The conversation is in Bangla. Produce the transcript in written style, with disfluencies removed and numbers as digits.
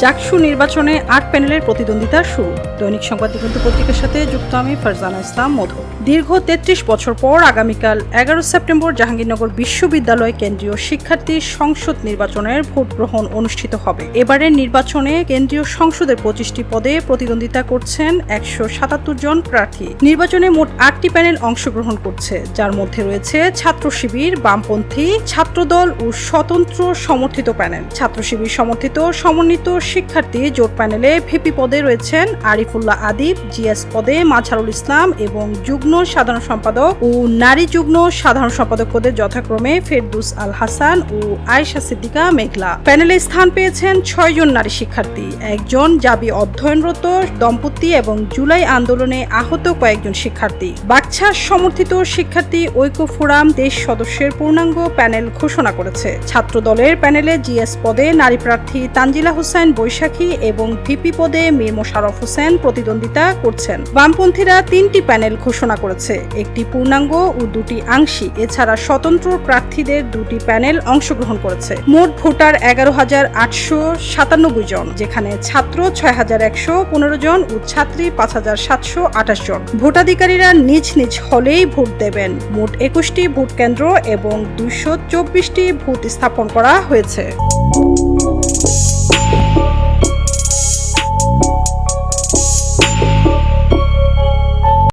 জাকসু নির্বাচনে ৮ প্যানেলের প্রতিদ্বন্দ্বিতা শুরু। দৈনিক সংবাদ দিগন্ত পত্রিকার সাথে যুক্ত আমি ফারজানা ইসলাম মধু। দীর্ঘ ৩৩ বছর পর আগামীকাল ১১ সেপ্টেম্বর জাহাঙ্গীরনগর বিশ্ববিদ্যালয় কেন্দ্রীয় শিক্ষার্থী সংসদ নির্বাচনের ভোট গ্রহণ অনুষ্ঠিত হবে। এবারের নির্বাচনে কেন্দ্রীয় সংসদের ২৫টি পদে প্রতিদ্বন্দ্বিতা করছেন ১৭৭ জন প্রার্থী। নির্বাচনে মোট ৮টি প্যানেল অংশগ্রহণ করছে, যার মধ্যে রয়েছে ছাত্র শিবির, বামপন্থী, ছাত্রদল ও স্বতন্ত্র সমর্থিত প্যানেল। ছাত্র শিবির সমর্থিত সমন্বিত শিক্ষার্থী জোট প্যানেলে ভিপি পদে রয়েছেন আরিফুল্লাহ আদিব, জিএস পদে মাঝারুল ইসলাম এবং যুগ্ম সাধারণ সম্পাদক ও নারী যুগ্ম সাধারণ সম্পাদক পদে যথাক্রমে ফেরদৌস আল হাসান ও আয়েশা সিদ্দিকা মেঘলা। প্যানেলে স্থান পেয়েছেন ৬ জন নারী শিক্ষার্থী, একজন জাবি অধ্যয়নরত দম্পতি এবং জুলাই আন্দোলনে আহত কয়েকজন শিক্ষার্থী। বাকছাস সমর্থিত শিক্ষার্থী ঐক্য ফোরাম ২৩ সদস্যের পূর্ণাঙ্গ প্যানেল ঘোষণা করেছে। ছাত্র দলের প্যানেলে জিএস পদে নারী প্রার্থী তানজিলা হোসেন বৈশাখী এবং ভিপি পদে মীর মোশাররফ হোসেন প্রতিদ্বন্দ্বিতা করছেন। বামপন্থীরা ৩টি প্যানেল ঘোষণা করেছে, একটি পূর্ণাঙ্গ ও ২টি আংশিক। এছাড়া স্বতন্ত্র প্রার্থীদের ২টি প্যানেল অংশগ্রহণ করেছে। মোট ভোটার ১১,৮৯৭ জন, যেখানে ছাত্র ৬,১১৫ জন ও ছাত্রী ৫,৭২৮ জন। ভোটাধিকারীরা নিজ নিজ হলেই ভোট দেবেন। মোট ২১টি ভোট কেন্দ্র এবং ২২৪টি বুথ স্থাপন করা হয়েছে।